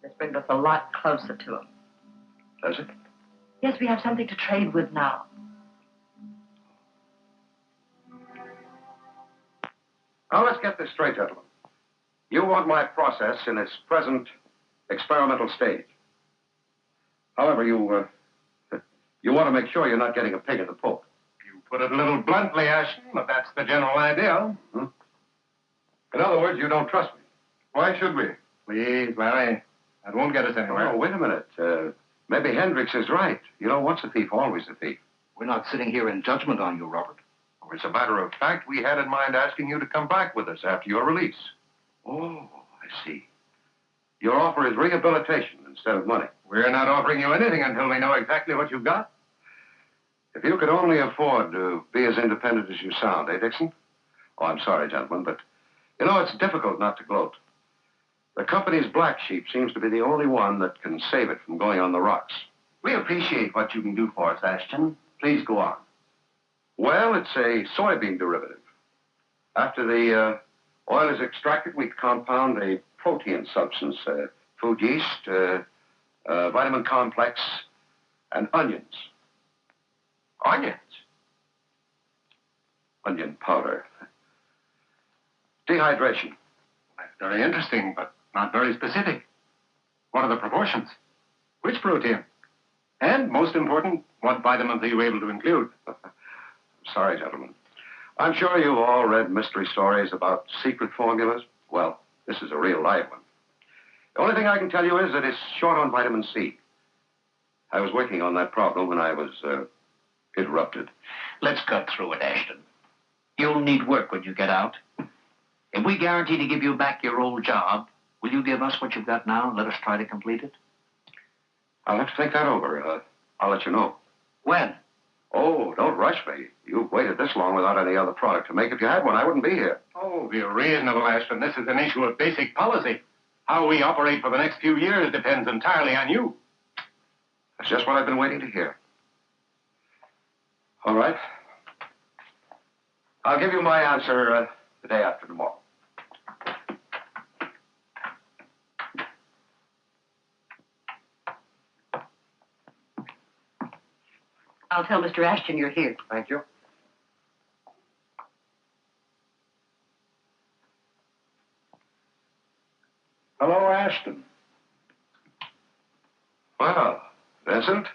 This brings us a lot closer to him. Does it? Yes, we have something to trade with now. Now, let's get this straight, gentlemen. You want my process in its present experimental stage. However, you want to make sure you're not getting a pig in the poke. You put it a little bluntly, Ashton, but that's the general idea. Hmm? In other words, you don't trust me. Why should we? Please, Larry. That won't get us anywhere. Oh, wait a minute. Maybe Hendricks is right. You know, once a thief, always a thief. We're not sitting here in judgment on you, Robert. As a matter of fact, we had in mind asking you to come back with us after your release. Oh, I see. Your offer is rehabilitation instead of money. We're not offering you anything until we know exactly what you've got. If you could only afford to be as independent as you sound, eh, Dixon? Oh, I'm sorry, gentlemen, but, you know, it's difficult not to gloat. The company's black sheep seems to be the only one that can save it from going on the rocks. We appreciate what you can do for us, Ashton. Please go on. Well, it's a soybean derivative. After the oil is extracted, we compound a protein substance, food yeast, vitamin complex, and onions. Onions? Onion powder. Dehydration. That's very interesting, but not very specific. What are the proportions? Which protein? And, most important, what vitamins are you able to include? Sorry, gentlemen. I'm sure you've all read mystery stories about secret formulas. Well, this is a real live one. The only thing I can tell you is that it's short on vitamin C. I was working on that problem when I was interrupted. Let's cut through it, Ashton. You'll need work when you get out. If we guarantee to give you back your old job, will you give us what you've got now and let us try to complete it? I'll have to think that over. I'll let you know. When? Oh, don't rush me. You've waited this long without any other product to make. If you had one, I wouldn't be here. Oh, be reasonable, Ashton. This is an issue of basic policy. How we operate for the next few years depends entirely on you. That's just what I've been waiting to hear. All right. I'll give you my answer the day after tomorrow. I'll tell Mr. Ashton you're here. Thank you. Hello, Ashton. Well, Vincent,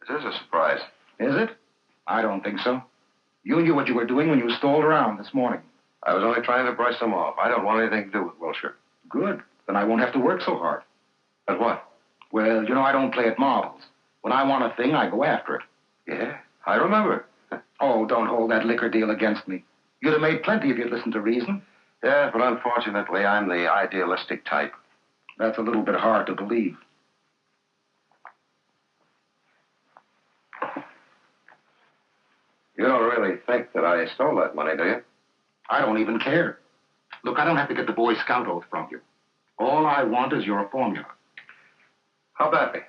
this is a surprise. Is it? I don't think so. You knew what you were doing when you stalled around this morning. I was only trying to brush them off. I don't want anything to do with Wilshire. Good. Then I won't have to work so hard. But what? Well, you know I don't play at marbles. When I want a thing, I go after it. Yeah, I remember. Oh, don't hold that liquor deal against me. You'd have made plenty if you'd listened to reason. Yeah, but unfortunately, I'm the idealistic type. That's a little bit hard to believe. You don't really think that I stole that money, do you? I don't even care. Look, I don't have to get the Boy Scout oath from you. All I want is your formula. How badly?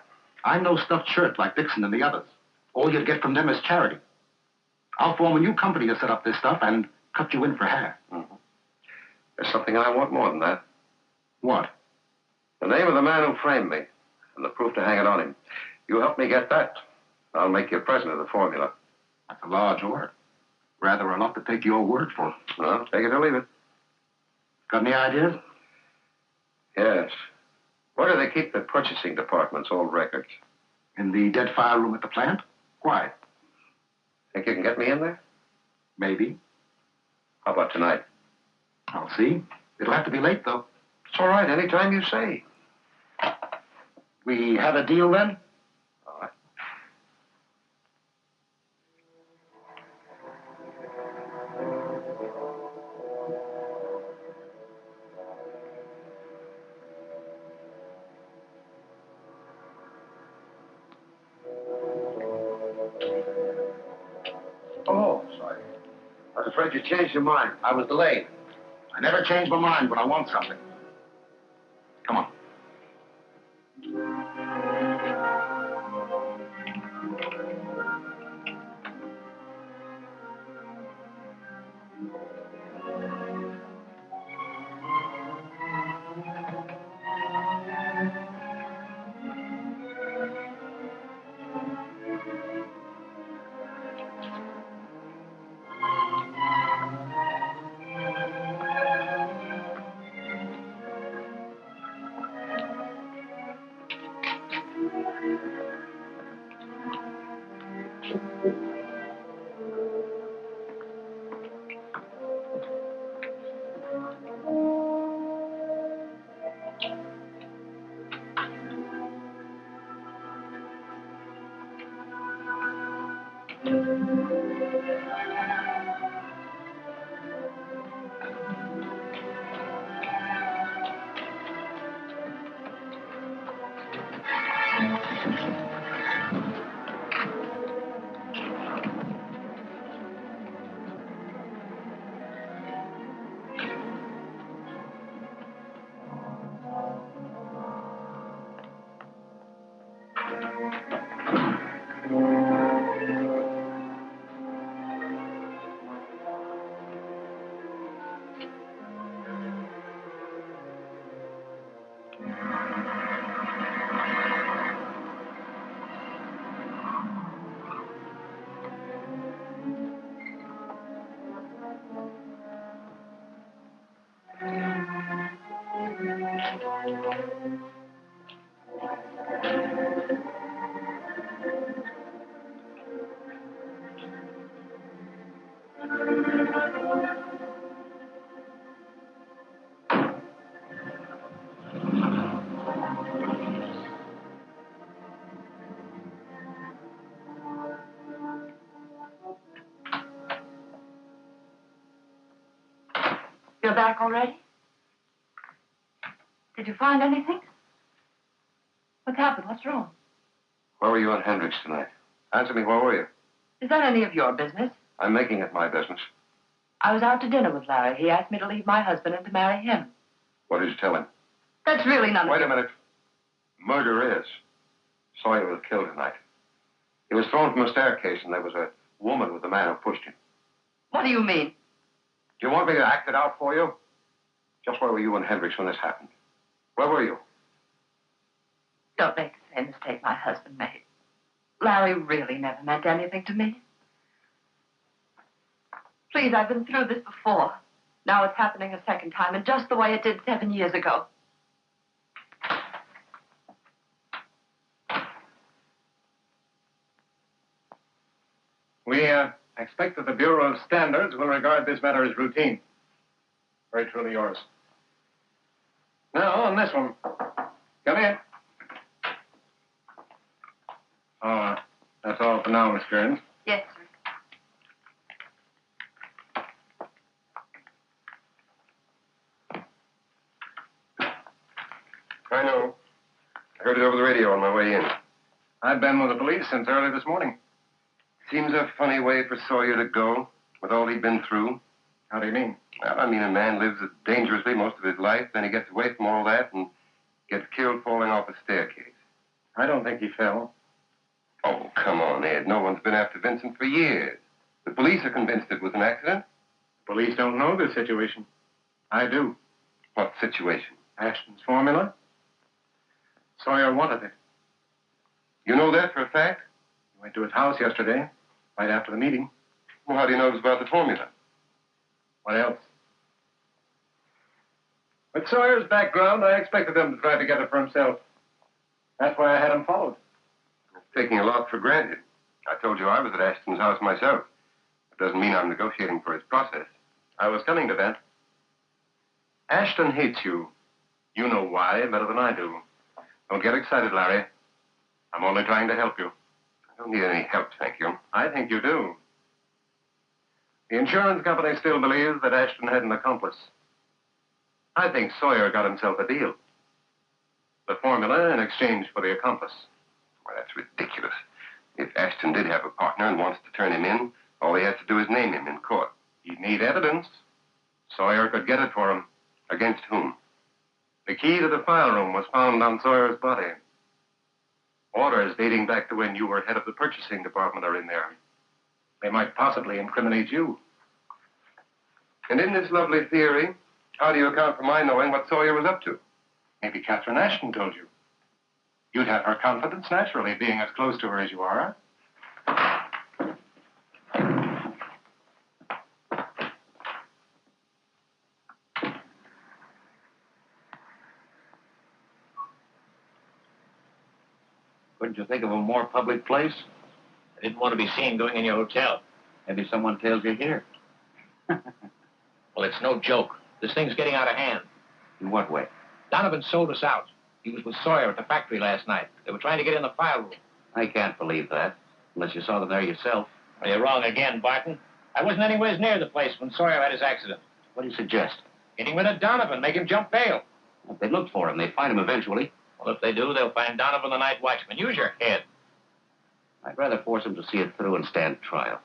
I'm no stuffed shirt like Dixon and the others. All you'd get from them is charity. I'll form a new company to set up this stuff and cut you in for half. Mm-hmm. There's something I want more than that. What? The name of the man who framed me and the proof to hang it on him. You help me get that, I'll make you president of the formula. That's a large order. Rather enough to take your word for it. Well, take it or leave it. Got any ideas? Yes. Where do they keep the purchasing department's old records? In the dead file room at the plant? Why? Think you can get me in there? Maybe. How about tonight? I'll see. It'll have to be late, though. It's all right, any time you say. We have a deal, then? All right. Oh, sorry. I was afraid you changed your mind. I was delayed. I never change my mind when I want something. Come on. You're back already? Did you find anything? What's happened? What's wrong? Where were you and Hendricks tonight? Answer me, where were you? Is that any of your business? I'm making it my business. I was out to dinner with Larry. He asked me to leave my husband and to marry him. What did you tell him? That's really none of Wait a minute. Murder is. Sawyer was killed tonight. He was thrown from a staircase, and there was a woman with the man who pushed him. What do you mean? Do you want me to act it out for you? Just where were you and Hendricks when this happened? Where were you? Don't make the same mistake my husband made. Larry really never meant anything to me. Please, I've been through this before. Now it's happening a second time, and just the way it did 7 years ago. We Expect that the Bureau of Standards will regard this matter as routine. Very truly yours. Now, on this one. Come in. That's all for now, Miss Kearns. Yes, sir. I know. I heard it over the radio on my way in. I've been with the police since early this morning. Seems a funny way for Sawyer to go, with all he'd been through. How do you mean? Well, I mean, a man lives dangerously most of his life, then he gets away from all that and gets killed falling off a staircase. I don't think he fell. Oh, come on, Ed. No one's been after Vincent for years. The police are convinced it was an accident. Police don't know this situation. I do. What situation? Ashton's formula. Sawyer wanted it. You know that for a fact? He went to his house yesterday, right after the meeting. Well, how do you know it was about the formula? What else? With Sawyer's background, I expected him to try to get it for himself. That's why I had him followed. It's taking a lot for granted. I told you I was at Ashton's house myself. It doesn't mean I'm negotiating for his process. I was coming to that. Ashton hates you. You know why better than I do. Don't get excited, Larry. I'm only trying to help you. I don't need any help, thank you. I think you do. The insurance company still believes that Ashton had an accomplice. I think Sawyer got himself a deal. The formula in exchange for the accomplice. Well, that's ridiculous. If Ashton did have a partner and wants to turn him in, all he has to do is name him in court. He'd need evidence. Sawyer could get it for him. Against whom? The key to the file room was found on Sawyer's body. Orders dating back to when you were head of the purchasing department are in there. They might possibly incriminate you. And in this lovely theory, how do you account for my knowing what Sawyer was up to? Maybe Catherine Ashton told you. You'd have her confidence, naturally, being as close to her as you are. Couldn't you think of a more public place? I didn't want to be seen going in your hotel. Maybe someone tails you here. Well, it's no joke. This thing's getting out of hand. In what way? Donovan sold us out. He was with Sawyer at the factory last night. They were trying to get in the file room. I can't believe that, unless you saw them there yourself. Well, you're wrong again, Barton. I wasn't anywhere near the place when Sawyer had his accident. What do you suggest? Getting rid of Donovan, make him jump bail. If they look for him, they find him eventually. Well, if they do, they'll find Donovan the night watchman. Use your head. I'd rather force him to see it through and stand trial.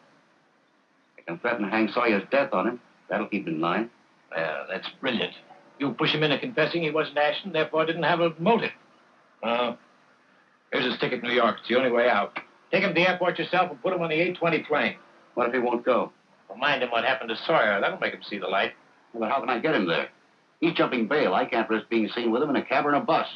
I can threaten to hang Sawyer's death on him. That'll keep him in line. Well, that's brilliant. You push him into confessing he wasn't Ashton, therefore didn't have a motive. Here's his ticket to New York. It's the only way out. Take him to the airport yourself and put him on the 820 plane. What if he won't go? Remind him what happened to Sawyer. That'll make him see the light. Well, then how can I get him there? He's jumping bail. I can't risk being seen with him in a cab or in a bus.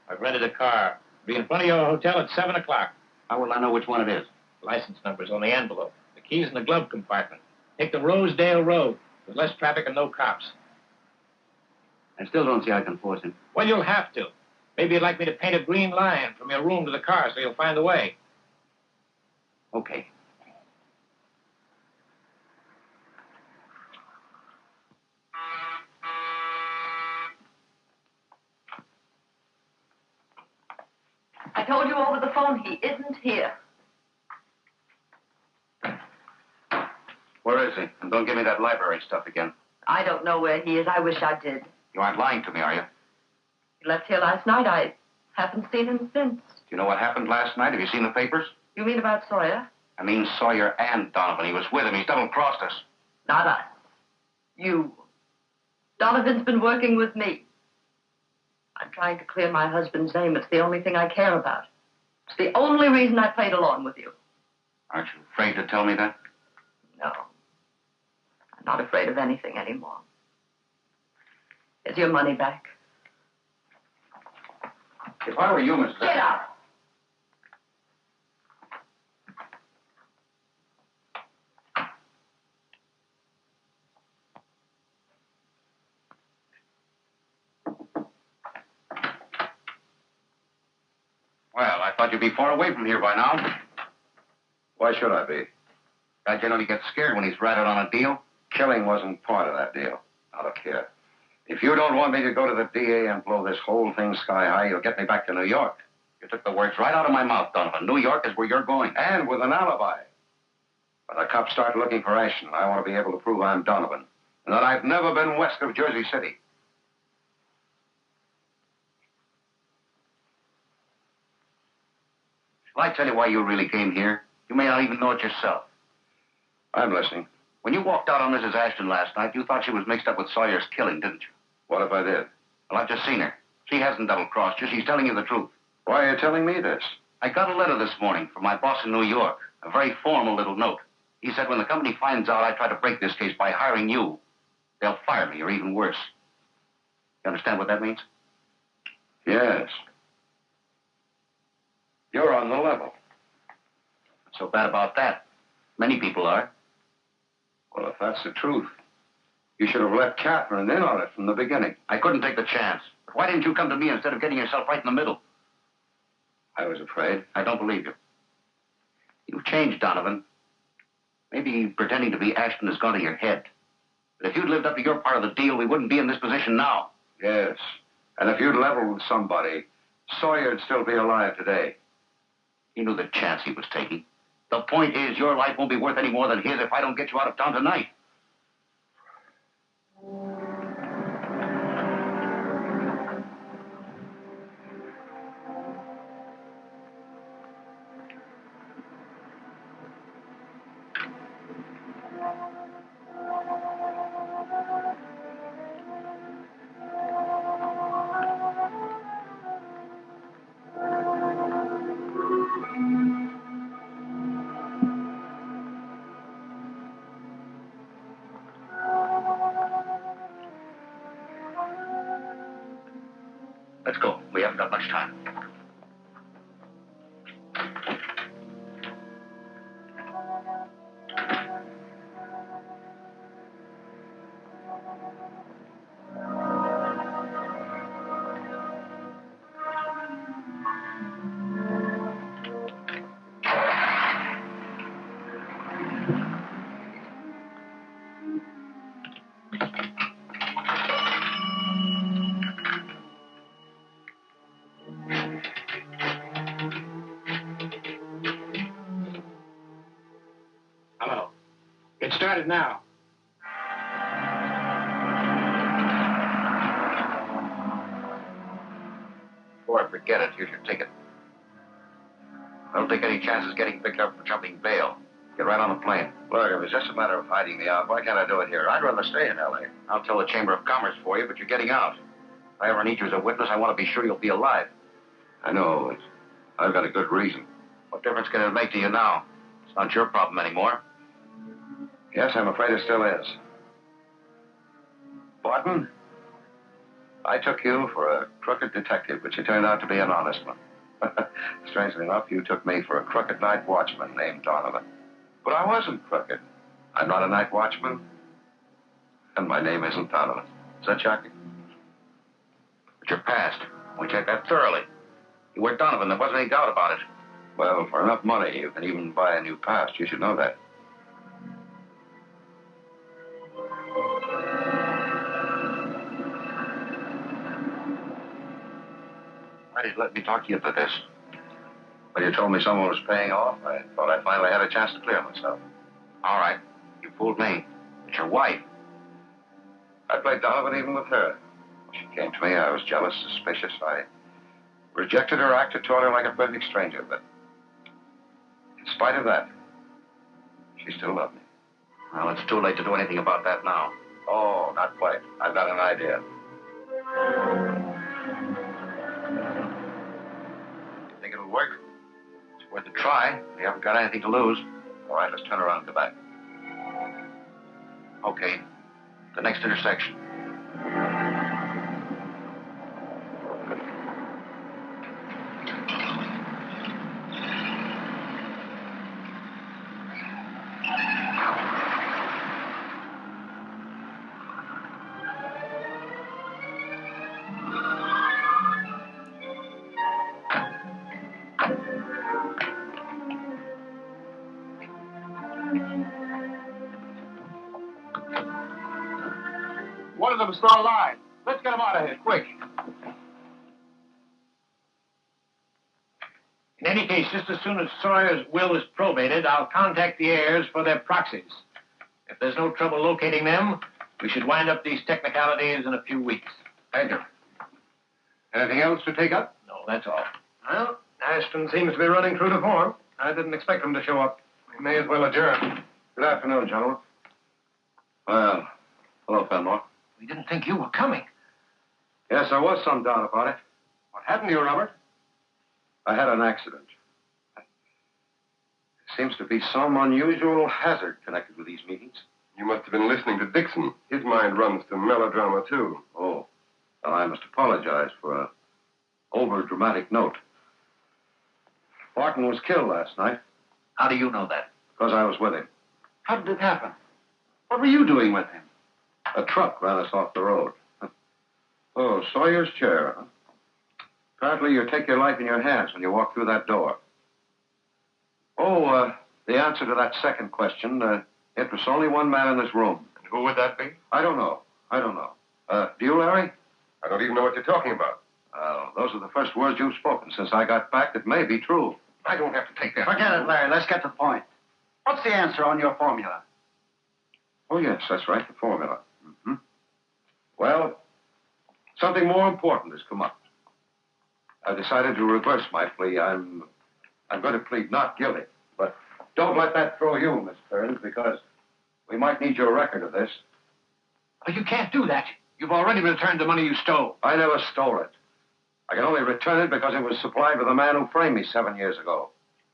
I've rented a car. Be in front of your hotel at 7 o'clock. How will I know which one it is? License number's on the envelope. The key's in the glove compartment. Take the Rosedale Road. There's less traffic and no cops. I still don't see how I can force him. Well, you'll have to. Maybe you'd like me to paint a green line from your room to the car so you'll find the way. Okay. I told you over the phone he isn't here. Where is he? And don't give me that library stuff again. I don't know where he is. I wish I did. You aren't lying to me, are you? He left here last night. I haven't seen him since. Do you know what happened last night? Have you seen the papers? You mean about Sawyer? I mean Sawyer and Donovan. He was with him. He's double-crossed us. Not us. You. Donovan's been working with me. I'm trying to clear my husband's name. It's the only thing I care about. It's the only reason I played along with you. Aren't you afraid to tell me that? No. I'm not afraid of anything anymore. Here's your money back. If I were you, Mrs. Get out! Well, I thought you'd be far away from here by now. Why should I be? Guy generally gets scared when he's ratted on a deal. Killing wasn't part of that deal. Now, look here. If you don't want me to go to the DA and blow this whole thing sky high, you'll get me back to New York. You took the words right out of my mouth, Donovan. New York is where you're going. And with an alibi. When the cops start looking for Ashton, I want to be able to prove I'm Donovan. And that I've never been west of Jersey City. Shall I tell you why you really came here? You may not even know it yourself. I'm listening. When you walked out on Mrs. Ashton last night, you thought she was mixed up with Sawyer's killing, didn't you? What if I did? Well, I've just seen her. She hasn't double-crossed you. She's telling you the truth. Why are you telling me this? I got a letter this morning from my boss in New York. A very formal little note. He said when the company finds out I tried to break this case by hiring you, they'll fire me, or even worse. You understand what that means? Yes. You're on the level. Not so bad about that. Many people are. Well, if that's the truth, you should have let Catherine in on it from the beginning. I couldn't take the chance. But why didn't you come to me instead of getting yourself right in the middle? I was afraid. I don't believe you. You've changed, Donovan. Maybe pretending to be Ashton has gone to your head. But if you'd lived up to your part of the deal, we wouldn't be in this position now. Yes. And if you'd leveled with somebody, Sawyer'd still be alive today. He knew the chance he was taking. The point is, your life won't be worth any more than his if I don't get you out of town tonight. Let's go. We haven't got much time. Hello. Get started now. Boy, forget it. Here's your ticket. I don't take any chances getting picked up for jumping bail. Get right on the plane. Look, if it's just a matter of hiding me out, why can't I do it here? I'd rather stay in L.A. I'll tell the Chamber of Commerce for you, but you're getting out. If I ever need you as a witness, I want to be sure you'll be alive. I know. I've got a good reason. What difference can it make to you now? It's not your problem anymore. Yes, I'm afraid it still is. Barton, I took you for a crooked detective, but you turned out to be an honest one. Strangely enough, you took me for a crooked night watchman named Donovan. But I wasn't crooked. I'm not a night watchman, and my name isn't Donovan. Is that shocking? But your past, we checked that thoroughly. You were Donovan. There wasn't any doubt about it. Well, for enough money, you can even buy a new past. You should know that. Why did you let me talk to you for this? When you told me someone was paying off, I thought I finally had a chance to clear myself. All right. You fooled me. It's your wife. I played Donovan even with her. When she came to me, I was jealous, suspicious. I rejected her, acted toward her like a perfect stranger, but in spite of that, she still loved me. Well, it's too late to do anything about that now. Oh, not quite. I've got an idea. Think it'll work? It's worth a try. We haven't got anything to lose. All right, let's turn around and go back. Okay. The next intersection. One of them is still alive. Let's get him out of here, quick. In any case, just as soon as Sawyer's will is probated, I'll contact the heirs for their proxies. If there's no trouble locating them, we should wind up these technicalities in a few weeks. Thank you. Anything else to take up? No, that's all. Well, Ashton seems to be running true to form. I didn't expect him to show up. We may as well adjourn. Good afternoon, gentlemen. Well, hello, Fenmore. We didn't think you were coming. Yes, there was some doubt about it. What happened to you, Robert? I had an accident. Seems to be some unusual hazard connected with these meetings. You must have been listening to Dixon. His mind runs to melodrama, too. Oh, well, I must apologize for a over-dramatic note. Barton was killed last night. How do you know that? Because I was with him. How did it happen? What were you doing with him? A truck ran us off the road. Oh, Sawyer's chair, huh? Apparently you take your life in your hands when you walk through that door. Oh, the answer to that second question interests only one man in this room. And who would that be? I don't know. Do you, Larry? I don't even know what you're talking about. Those are the first words you've spoken since I got back that may be true. I don't have to take that. Forget it, Larry. Let's get to the point. What's the answer on your formula? Oh, yes, that's right, the formula. Mm-hmm. Well, something more important has come up. I've decided to reverse my plea. I'm going to plead not guilty. But don't let that throw you, Miss Burns, because we might need your record of this. But you can't do that. You've already returned the money you stole. I never stole it. I can only return it because it was supplied by the man who framed me 7 years ago.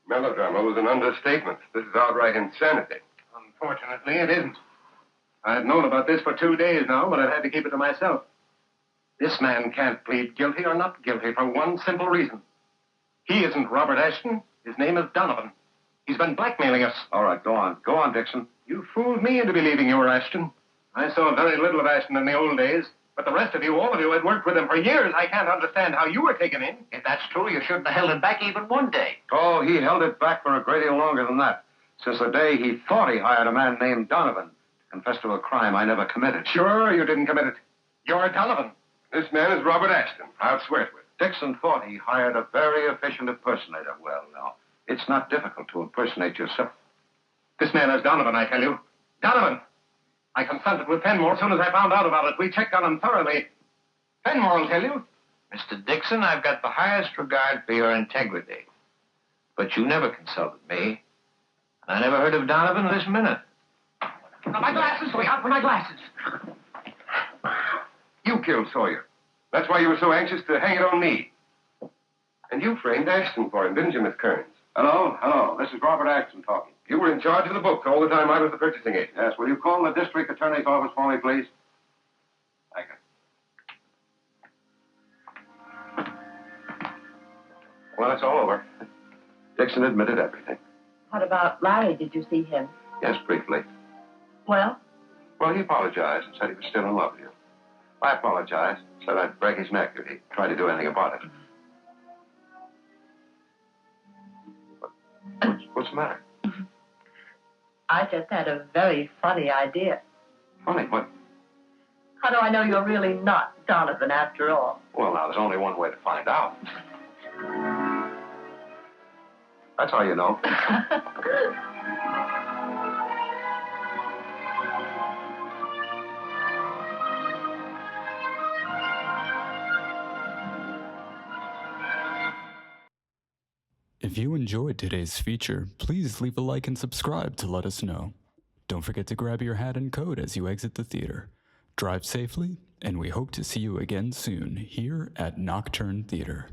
Melodrama was an understatement. This is outright insanity. Unfortunately, it isn't. I've known about this for 2 days now, but I've had to keep it to myself. This man can't plead guilty or not guilty for one simple reason. He isn't Robert Ashton. His name is Donovan. He's been blackmailing us. All right, go on. Go on, Dixon. You fooled me into believing you were Ashton. I saw very little of Ashton in the old days, but the rest of you, all of you, had worked with him for years. I can't understand how you were taken in. If that's true, you shouldn't have held it back even one day. Oh, he held it back for a great deal longer than that. Since the day he thought he hired a man named Donovan to confess to a crime I never committed. Sure, you didn't commit it. You're Donovan. This man is Robert Ashton. I'll swear to it. Dixon thought he hired a very efficient impersonator. Well, now, it's not difficult to impersonate yourself. This man is Donovan, I tell you. Donovan! I consulted with Fenmore as soon as I found out about it. We checked on him thoroughly. Fenmore will tell you. Mr. Dixon, I've got the highest regard for your integrity. But you never consulted me. And I never heard of Donovan this minute. My glasses! Wait out for my glasses. You killed Sawyer. That's why you were so anxious to hang it on me. And you framed Ashton for him, didn't you, Miss Kearns? Hello. This is Robert Ashton talking. You were in charge of the books all the time I was the purchasing agent. Yes, will you call the district attorney's office for me, please? Thank you. Well, it's all over. Dixon admitted everything. What about Larry? Did you see him? Yes, briefly. Well? Well, he apologized and said he was still in love with you. I apologized, said I'd break his neck if he tried to do anything about it. What's the matter? I just had a very funny idea. Funny, what? How do I know you're really not Donovan after all? Well, now, there's only one way to find out. That's how you know. If you enjoyed today's feature, please leave a like and subscribe to let us know. Don't forget to grab your hat and coat as you exit the theater. Drive safely, and we hope to see you again soon here at Nocturne Theatre.